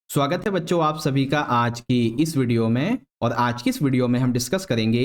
स्वागत है बच्चों आप सभी का आज की इस वीडियो में। और आज की इस वीडियो में हम डिस्कस करेंगे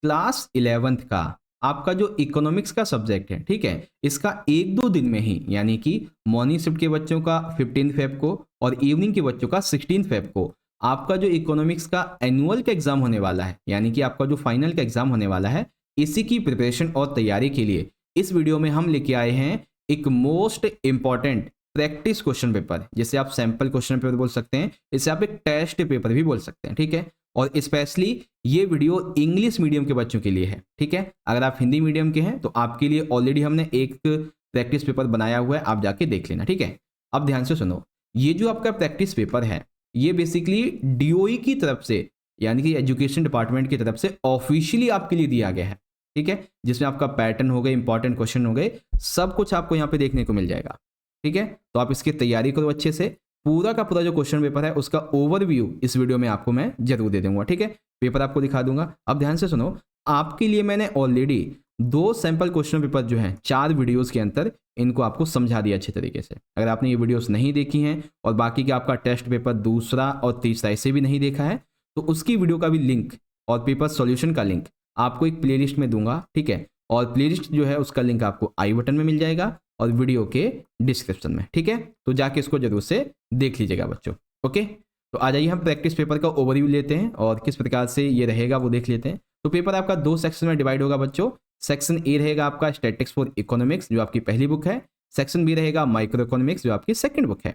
क्लास 11th का आपका जो इकोनॉमिक्स का सब्जेक्ट है। ठीक है, इसका एक दो दिन में ही यानी कि मॉर्निंग शिफ्ट के बच्चों का 15 फेब को और इवनिंग के बच्चों का 16 फेब को आपका जो इकोनॉमिक्स का एनुअल का एग्जाम होने वाला है, यानी कि आपका जो फाइनल का एग्जाम होने वाला है, इसी की प्रिपरेशन और तैयारी के लिए इस वीडियो में हम लेके आए हैं एक most important practice question paper, जिसे आप सैंपल क्वेश्चन पेपर बोल सकते हैं, इसे आप एक टेस्ट पेपर भी बोल सकते हैं। ठीक है, और स्पेशली ये वीडियो इंग्लिश मीडियम के बच्चों के लिए है। ठीक है, अगर आप हिंदी मीडियम के हैं तो आपके लिए ऑलरेडी हमने एक प्रैक्टिस पेपर बनाया हुआ है, आप जाके देख लेना। ठीक है, अब ध्यान से सुनो, ये जो आपका प्रैक्टिस पेपर है ये बेसिकली डीओई की तरफ से यानी कि एजुकेशन डिपार्टमेंट की तरफ से ऑफिशियली आपके लिए दिया गया है। ठीक है, जिसमें आपका पैटर्न हो गए, इंपॉर्टेंट क्वेश्चन हो गए, सब कुछ आपको यहाँ पे देखने को मिल जाएगा। ठीक है, तो आप इसकी तैयारी करो अच्छे से। पूरा का पूरा जो क्वेश्चन पेपर है उसका ओवरव्यू इस वीडियो में आपको मैं जरूर दे दूंगा। ठीक है, पेपर आपको दिखा दूंगा। अब ध्यान से सुनो, आपके लिए मैंने ऑलरेडी 2 सैंपल क्वेश्चन पेपर जो है 4 वीडियोस के अंदर इनको आपको समझा दिया अच्छे तरीके से। अगर आपने ये वीडियोस नहीं देखी हैं और बाकी का आपका टेस्ट पेपर दूसरा और तीसरा इसे भी नहीं देखा है, तो उसकी वीडियो का भी लिंक और पेपर सॉल्यूशन का लिंक आपको एक प्लेलिस्ट में दूंगा। ठीक है, और प्लेलिस्ट जो है उसका लिंक आपको आई बटन में मिल जाएगा और वीडियो के डिस्क्रिप्शन में। ठीक है, तो जाके इसको जरूर से देख लीजिएगा बच्चों। ओके, तो आ जाइए हम प्रैक्टिस पेपर का ओवरव्यू लेते हैं और किस प्रकार से ये रहेगा वो देख लेते हैं। तो पेपर आपका 2 सेक्शन में डिवाइड होगा बच्चों। सेक्शन ए रहेगा आपका स्टैटिस्टिक्स फॉर इकोनॉमिक्स, जो आपकी पहली बुक है। सेक्शन बी रहेगा माइक्रो इकोनॉमिक्स, जो आपकी सेकंड बुक है।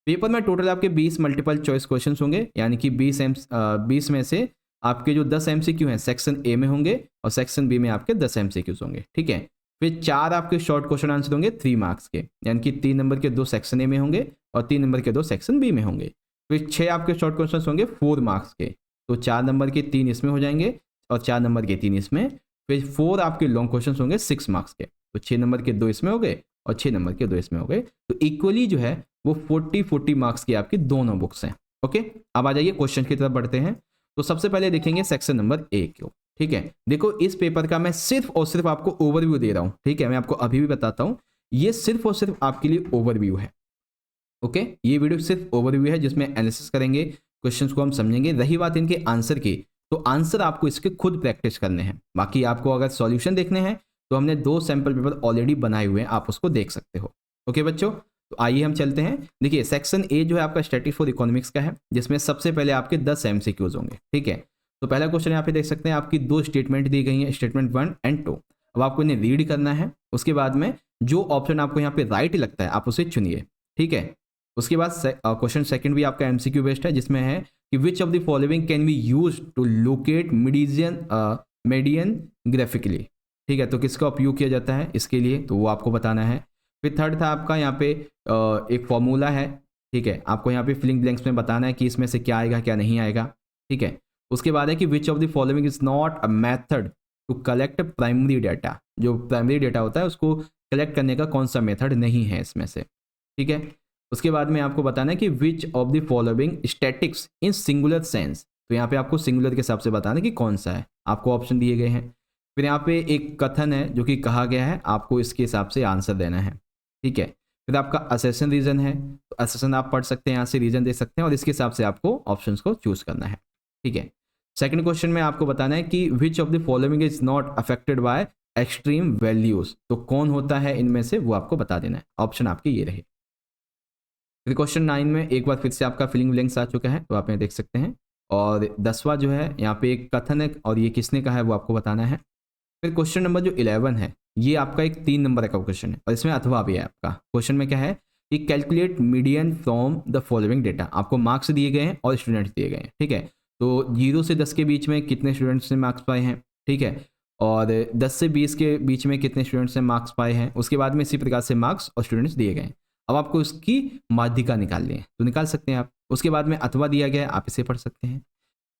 पेपर में टोटल आपके 20 मल्टीपल चॉइस क्वेश्चन होंगे, यानी कि 20 में से आपके जो 10 एमसीक्यू हैं सेक्शन ए में होंगे और सेक्शन बी में आपके 10 एमसीक्यूज होंगे। ठीक है, फिर 4 आपके शॉर्ट क्वेश्चन आंसर होंगे 3 मार्क्स के, यानी कि 3 नंबर के 2 सेक्शन ए में होंगे और 3 नंबर के 2 सेक्शन बी में होंगे। फिर 6 आपके शॉर्ट क्वेश्चन होंगे 4 मार्क्स के, तो 4 नंबर के 3 इसमें हो जाएंगे और 4 नंबर के 3 इसमें। फिर 4 आपके लॉन्ग क्वेश्चन होंगे 6 मार्क्स के, तो 6 नंबर के 2 इसमें हो गए और 6 नंबर के 2 इसमें हो गए। तो इक्वली जो है वो 40 मार्क्स की आपकी दोनों बुक्स हैं। ओके, अब आ जाइए क्वेश्चन की तरफ बढ़ते हैं। तो सबसे पहले देखेंगे सेक्शन नंबर ए को। ठीक है, देखो इस पेपर का मैं सिर्फ और सिर्फ आपको ओवरव्यू दे रहा हूं। ठीक है, मैं आपको अभी भी बताता हूं, ये सिर्फ और सिर्फ आपके लिए ओवरव्यू है। ओके, ये वीडियो सिर्फ ओवरव्यू है जिसमें एनालिसिस करेंगे, क्वेश्चंस को हम समझेंगे। रही बात इनके आंसर की, तो आंसर आपको इसके खुद प्रैक्टिस करने हैं। बाकी आपको अगर सॉल्यूशन देखने हैं तो हमने 2 सैंपल पेपर ऑलरेडी बनाए हुए हैं, आप उसको देख सकते हो। ओके बच्चों, तो आइए हम चलते हैं। देखिए सेक्शन ए जो है आपका स्टैटिस्टिक्स फॉर इकोनॉमिक्स का है, जिसमें सबसे पहले आपके 10 एमसीक्यूज होंगे। ठीक है, तो पहला क्वेश्चन यहाँ पे देख सकते हैं, आपकी 2 स्टेटमेंट दी गई हैं, स्टेटमेंट 1 एंड 2। अब आपको इन्हें रीड करना है, उसके बाद में जो ऑप्शन आपको यहाँ पे राइट लगता है आप उसे चुनिए। ठीक है, उसके बाद क्वेश्चन सेकंड भी आपका एमसीक्यू बेस्ड है, जिसमें है कि which of the following can be use to locate median graphically. ठीक है, तो किसका उपयोग किया जाता है इसके लिए, तो वो आपको बताना है। फिर थर्ड था आपका यहाँ पे एक फॉर्मूला है। ठीक है, आपको यहाँ पे फिलिंग ब्लैंक्स में बताना है कि इसमें से क्या आएगा क्या नहीं आएगा। ठीक है, उसके बाद है कि which of the following is not a method to collect primary data. जो प्राइमरी डेटा होता है उसको कलेक्ट करने का कौन सा मेथड नहीं है इसमें से। ठीक है, उसके बाद में आपको बताना है कि which of the following statics in singular sense. तो यहाँ पे आपको सिंगुलर के हिसाब से बताना है कि कौन सा है, आपको ऑप्शन दिए गए हैं। फिर यहाँ पे एक कथन है जो कि कहा गया है, आपको इसके हिसाब से आंसर देना है। ठीक है, फिर आपका असेसन रीजन है, तो असेसन आप पढ़ सकते हैं, यहाँ से रीजन दे सकते हैं और इसके हिसाब से आपको ऑप्शंस को चूज करना है। ठीक है, सेकंड क्वेश्चन में आपको बताना है कि which of the following is not affected by extreme values. तो कौन होता है इनमें से वो आपको बता देना है, ऑप्शन आपके ये रहे। फिर क्वेश्चन 9 में एक बार फिर से आपका फिलिंग ब्लैंक्स आ चुका है, तो आप यहाँ देख सकते हैं। और 10वां जो है यहाँ पे एक कथन है और ये किसने कहा है वो आपको बताना है। फिर क्वेश्चन नंबर जो 11 है, ये आपका एक 3 नंबर का क्वेश्चन है और इसमें अथवा भी है आपका। क्वेश्चन में क्या है कि calculate median from the following data. आपको मार्क्स दिए गए हैं और स्टूडेंट्स दिए गए हैं। ठीक है, तो 0 से 10 के बीच में कितने स्टूडेंट्स ने मार्क्स पाए हैं। ठीक है, और 10 से 20 के बीच में कितने स्टूडेंट्स ने मार्क्स पाए हैं। उसके बाद में इसी प्रकार से मार्क्स और स्टूडेंट्स दिए गए हैं। अब आपको इसकी माध्यिका निकालनी है, तो निकाल सकते हैं आप। उसके बाद में अथवा दिया गया है, आप इसे पढ़ सकते हैं।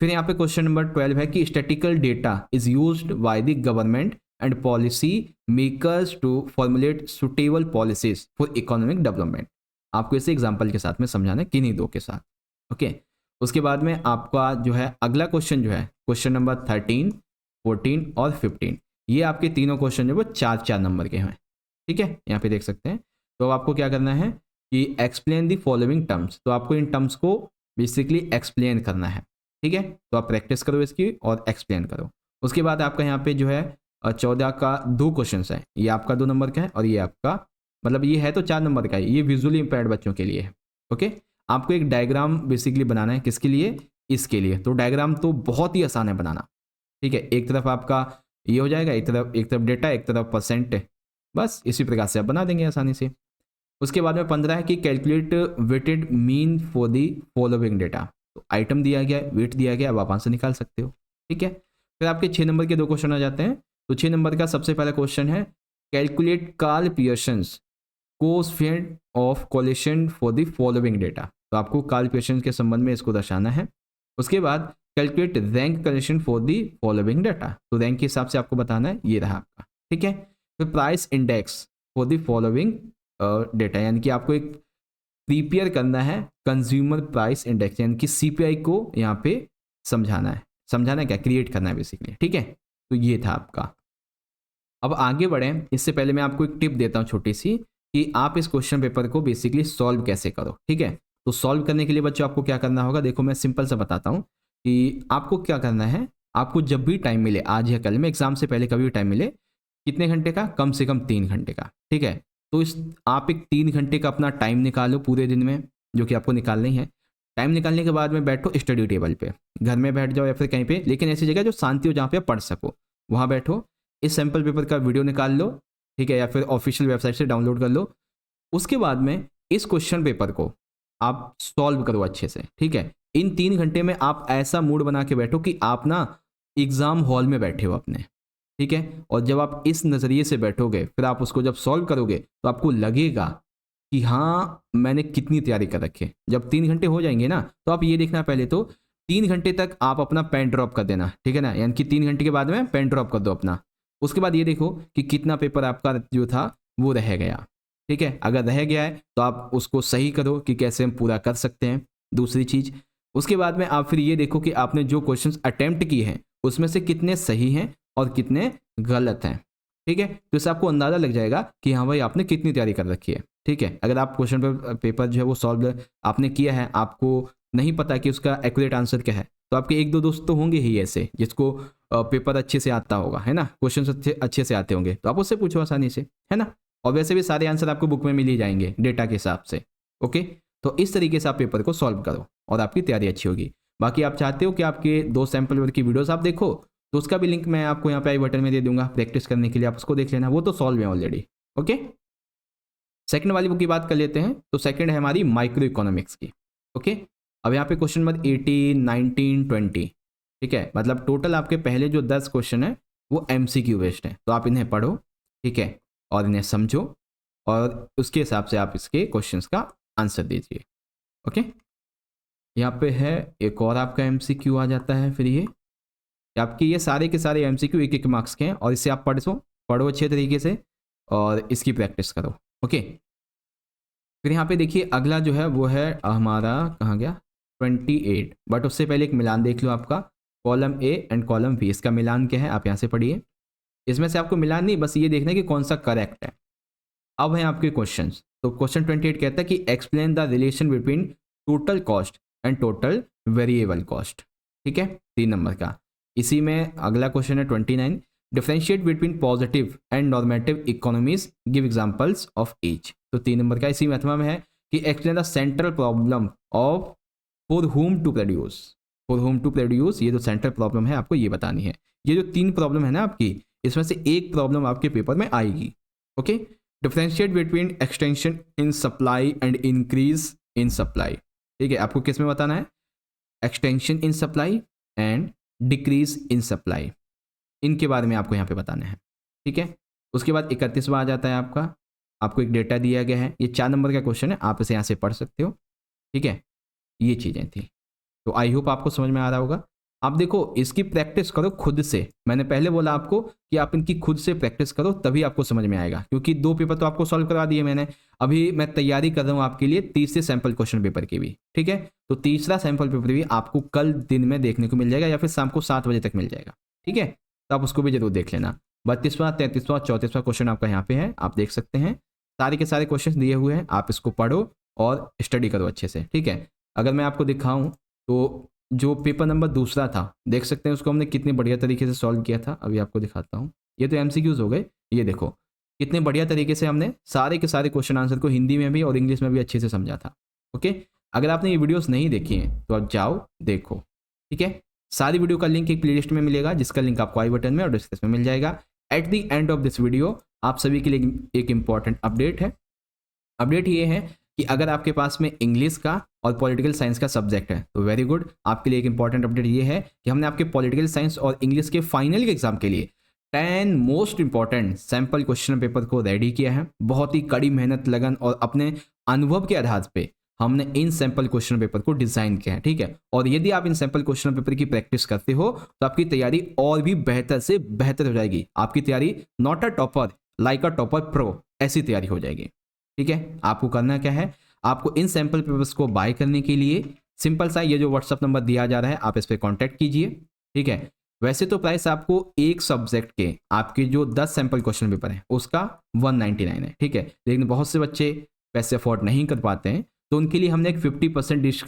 फिर यहाँ पे क्वेश्चन नंबर 12 है कि statistical data is used by the government and policy makers to formulate suitable policies for economic development. आपको इसे एग्जांपल के साथ में समझाना है, किन्हीं 2 के साथ। ओके, उसके बाद में आपका जो है अगला क्वेश्चन जो है क्वेश्चन नंबर 13, 14 और 15, ये आपके तीनों क्वेश्चन जो वो 4-4 नंबर के हैं। ठीक है, यहाँ पे देख सकते हैं। तो आपको क्या करना है कि एक्सप्लेन दी फॉलोइंग टर्म्स। तो आपको इन टर्म्स को बेसिकली एक्सप्लेन करना है, ठीक है। तो आप प्रैक्टिस करो इसकी और एक्सप्लेन करो। उसके बाद आपका यहाँ पे जो है 14 का 2 क्वेश्चन है, ये आपका 2 नंबर का है और ये आपका मतलब ये है तो 4 नंबर का है, ये विजुअली इम्पेयर्ड बच्चों के लिए है, ओके। आपको एक डायग्राम बेसिकली बनाना है, किसके लिए, इसके लिए। तो डायग्राम तो बहुत ही आसान है बनाना, ठीक है। एक तरफ आपका ये हो जाएगा, एक तरफ डेटा, एक तरफ परसेंट है, बस इसी प्रकार से आप बना देंगे आसानी से। उसके बाद में 15 है कि calculate weighted mean for the following data. तो आइटम दिया गया है, वेट दिया गया, अब आप आंसर निकाल सकते हो, ठीक है। फिर आपके 6 नंबर के 2 क्वेश्चन आ जाते हैं। तो 6 नंबर का सबसे पहला क्वेश्चन है calculate Karl Pearson's coefficient of correlation for the following data. तो आपको कार्ल पियर्सन के संबंध में इसको दर्शाना है। उसके बाद calculate rank collection for the following data. तो रैंक के हिसाब से आपको बताना है, ये रहा आपका, ठीक है। फिर price index for the following data, यानी कि आपको एक प्रिपेयर करना है कंज्यूमर प्राइस इंडेक्स, यानी कि सीपीआई को यहाँ पे समझाना है क्या, क्रिएट करना है बेसिकली, ठीक है। तो ये था आपका। अब आगे बढ़ें इससे पहले मैं आपको एक टिप देता हूँ छोटी सी, कि आप इस क्वेश्चन पेपर को बेसिकली सॉल्व कैसे करो, ठीक है। तो सॉल्व करने के लिए बच्चों आपको क्या करना होगा, देखो मैं सिंपल सा बताता हूँ कि आपको क्या करना है। आपको जब भी टाइम मिले, आज या कल में, एग्जाम से पहले कभी भी टाइम मिले, कितने घंटे का, कम से कम 3 घंटे का, ठीक है। तो इस आप एक 3 घंटे का अपना टाइम निकालो पूरे दिन में, जो कि आपको निकालना ही है। टाइम निकालने के बाद में बैठो स्टडी टेबल पे, घर में बैठ जाओ या फिर कहीं पे, लेकिन ऐसी जगह जो शांति हो, जहाँ पे आप पढ़ सको, वहाँ बैठो। इस सैम्पल पेपर का वीडियो निकाल लो, ठीक है, या फिर ऑफिशियल वेबसाइट से डाउनलोड कर लो। उसके बाद में इस क्वेश्चन पेपर को आप सॉल्व करो अच्छे से, ठीक है। इन 3 घंटे में आप ऐसा मूड बना के बैठो कि आप ना एग्जाम हॉल में बैठे हो अपने, ठीक है। और जब आप इस नज़रिए से बैठोगे, फिर आप उसको जब सॉल्व करोगे तो आपको लगेगा कि हाँ मैंने कितनी तैयारी कर रखी है। जब 3 घंटे हो जाएंगे ना, तो आप ये देखना, पहले तो 3 घंटे तक आप अपना पेन ड्रॉप कर देना, ठीक है ना, यानी कि 3 घंटे के बाद में पेन ड्रॉप कर दो अपना। उसके बाद ये देखो कि कितना पेपर आपका जो था वो रह गया, ठीक है। अगर रह गया है तो आप उसको सही करो कि कैसे हम पूरा कर सकते हैं, दूसरी चीज़। उसके बाद में आप फिर ये देखो कि आपने जो क्वेश्चंस अटेम्प्ट किए हैं उसमें से कितने सही हैं और कितने गलत हैं, ठीक है। तो इससे आपको अंदाज़ा लग जाएगा कि हाँ भाई आपने कितनी तैयारी कर रखी है, ठीक है। अगर आप क्वेश्चन पेपर जो है वो सॉल्व आपने किया है, आपको नहीं पता कि उसका एक्यूरेट आंसर क्या है, तो आपके 1-2 दोस्त तो होंगे ही ऐसे जिसको पेपर अच्छे से आता होगा, है ना, क्वेश्चन अच्छे से आते होंगे, तो आप उससे पूछो आसानी से, है ना। और वैसे भी सारे आंसर आपको बुक में मिल ही जाएंगे डेटा के हिसाब से, ओके। तो इस तरीके से आप पेपर को सॉल्व करो और आपकी तैयारी अच्छी होगी। बाकी आप चाहते हो कि आपके 2 सैम्पल पेपर की वीडियोस आप देखो, तो उसका भी लिंक मैं आपको यहाँ पे आई बटन में दे दूंगा, प्रैक्टिस करने के लिए आप उसको देख लेना, वो तो सॉल्व है ऑलरेडी, ओके। सेकंड वाली बुक की बात कर लेते हैं। तो सेकंड है हमारी माइक्रो इकोनॉमिक्स की, ओके। अब यहाँ पे क्वेश्चन नंबर 18, 19, 20, ठीक है। मतलब टोटल आपके पहले जो 10 क्वेश्चन है वो MCQ बेस्ड है, तो आप इन्हें पढ़ो, ठीक है, और इन्हें समझो और उसके हिसाब से आप इसके क्वेश्चंस का आंसर दीजिए, ओके। यहाँ पे है एक और आपका MCQ आ जाता है। फिर ये आपके ये सारे के सारे MCQ 1-1 मार्क्स के हैं, और इसे आप पढ़ो अच्छे तरीके से और इसकी प्रैक्टिस करो, ओके। फिर यहाँ पे देखिए अगला जो है वो है हमारा, कहाँ गया, 28। बट उससे पहले एक मिलान देख लो आपका, column A and column B, इसका मिलान क्या है आप यहाँ से पढ़िए। इसमें से आपको मिलान नहीं, बस ये देखना है कि कौन सा करेक्ट है। अब है आपके क्वेश्चंस। तो क्वेश्चन 28 कहता है कि explain the relation between total cost and total variable cost, ठीक है, 3 नंबर का। इसी में अगला क्वेश्चन है 29, differentiate between positive and normative economies, give examples of each. तो 3 नंबर का इसी मैथमा में है कि explain the central problem of for whom to produce. For whom to produce, ये जो सेंट्रल प्रॉब्लम है आपको ये बतानी है। ये जो 3 प्रॉब्लम है ना आपकी, इसमें से एक प्रॉब्लम आपके पेपर में आएगी, okay. Differentiate between extension in supply and increase in supply, ठीक है। आपको किस में बताना है, extension in supply and decrease in supply, इनके बारे में आपको यहाँ पे बताना है, ठीक है। उसके बाद 31वां आ जाता है आपका, आपको एक डेटा दिया गया है, ये 4 नंबर का क्वेश्चन है, आप इसे यहाँ से पढ़ सकते हो, ठीक है। ये चीज़ें थी। तो आई होप आपको समझ में आ रहा होगा। आप देखो इसकी प्रैक्टिस करो खुद से, मैंने पहले बोला आपको कि आप इनकी खुद से प्रैक्टिस करो तभी आपको समझ में आएगा, क्योंकि 2 पेपर तो आपको सॉल्व करवा दिए मैंने, अभी मैं तैयारी कर रहा हूँ आपके लिए तीसरे सैंपल क्वेश्चन पेपर की भी, ठीक है। तो तीसरा सैंपल पेपर भी आपको कल दिन में देखने को मिल जाएगा या फिर शाम को 7 बजे तक मिल जाएगा, ठीक है। तो आप उसको भी जरूर देख लेना। 32वां, 33वां, 34वां क्वेश्चन आपका यहाँ पे है, आप देख सकते हैं। सारे के सारे क्वेश्चन दिए हुए हैं, आप इसको पढ़ो और स्टडी करो अच्छे से, ठीक है। अगर मैं आपको दिखाऊं तो जो पेपर नंबर दूसरा था, देख सकते हैं उसको हमने कितने बढ़िया तरीके से सॉल्व किया था। अभी आपको दिखाता हूँ, ये तो एमसीक्यूज हो गए। ये देखो कितने बढ़िया तरीके से हमने सारे के सारे क्वेश्चन आंसर को हिंदी में भी और इंग्लिश में भी अच्छे से समझा था। ओके, अगर आपने ये वीडियोस नहीं देखी हैं तो आप जाओ देखो, ठीक है। सारी वीडियो का लिंक एक प्लेलिस्ट में मिलेगा, जिसका लिंक आपको आई बटन में और डिस्क्रिप्शन में मिल जाएगा। At the end of this video आप सभी के लिए एक इंपॉर्टेंट अपडेट है। अपडेट ये है कि अगर आपके पास में इंग्लिश का और पॉलिटिकल साइंस का सब्जेक्ट है तो वेरी गुड, आपके लिए एक इंपॉर्टेंट अपडेट ये है कि हमने आपके पॉलिटिकल साइंस और इंग्लिश के फाइनल के एग्जाम के लिए 10 most important sample question paper को रेडी किया है। बहुत ही कड़ी मेहनत, लगन और अपने अनुभव के आधार पे हमने इन सैंपल क्वेश्चन पेपर को डिजाइन किया है, ठीक है। और यदि आप इन सैंपल क्वेश्चन पेपर की प्रैक्टिस करते हो तो आपकी तैयारी और भी बेहतर से बेहतर हो जाएगी। आपकी तैयारी not a topper, like a topper pro, ऐसी तैयारी हो जाएगी, ठीक है। आपको करना क्या है, आपको इन सैंपल पेपर्स को बाय करने के लिए सिंपल सा ये जो व्हाट्सअप नंबर दिया जा रहा है आप इस पर कॉन्टैक्ट कीजिए, ठीक है। वैसे तो प्राइस आपको एक सब्जेक्ट के आपके जो 10 सैंपल क्वेश्चन पेपर है उसका 199 है, ठीक है। लेकिन बहुत से बच्चे पैसे अफोर्ड नहीं कर पाते हैं, तो उनके लिए हमने एक 50%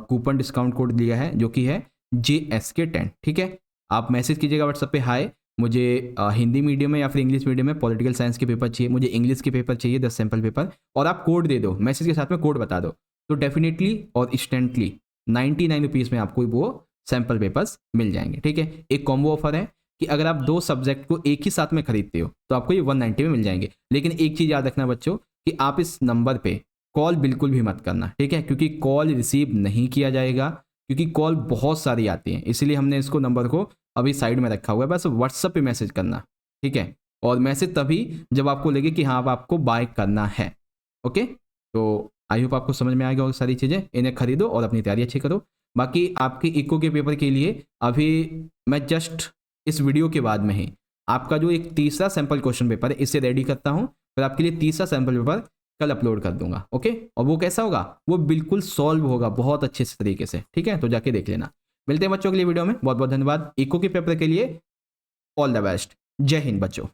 कूपन डिस्काउंट कोड दिया है जो कि है JSK10, ठीक है। आप मैसेज कीजिएगा व्हाट्सएप पे, हाय मुझे हिंदी मीडियम में या फिर इंग्लिश मीडियम में पॉलिटिकल साइंस के पेपर चाहिए, मुझे इंग्लिश के पेपर चाहिए 10 सैंपल पेपर, और आप कोड दे दो, मैसेज के साथ में कोड बता दो, तो डेफिनेटली और इंस्टेंटली 99 रुपीज़ में आपको वो सैंपल पेपर्स मिल जाएंगे, ठीक है। एक कॉम्बो ऑफर है कि अगर आप 2 सब्जेक्ट को एक ही साथ में खरीदते हो तो आपको ये 190 में मिल जाएंगे। लेकिन एक चीज़ याद रखना बच्चों कि आप इस नंबर पे कॉल बिल्कुल भी मत करना, ठीक है, क्योंकि कॉल रिसीव नहीं किया जाएगा, क्योंकि कॉल बहुत सारी आती हैं। इसीलिए हमने इसको नंबर को अभी साइड में रखा हुआ है, बस व्हाट्सएप पे मैसेज करना, ठीक है। और मैसेज तभी जब आपको लगे कि हाँ अब आपको बाय करना है, ओके। तो आई होप आपको समझ में आ गया होगा सारी चीज़ें, इन्हें खरीदो और अपनी तैयारी अच्छी करो। बाकी आपके इको के पेपर के लिए अभी मैं जस्ट इस वीडियो के बाद में ही आपका जो एक तीसरा सैंपल क्वेश्चन पेपर है इसे रेडी करता हूँ, फिर आपके लिए तीसरा सैंपल पेपर कल अपलोड कर दूंगा, ओके। और वो कैसा होगा, वो बिल्कुल सॉल्व होगा बहुत अच्छे से तरीके से, ठीक है। तो जाके देख लेना। मिलते हैं बच्चों के लिए वीडियो में, बहुत बहुत धन्यवाद। इको के पेपर के लिए ऑल द बेस्ट, जय हिंद बच्चों।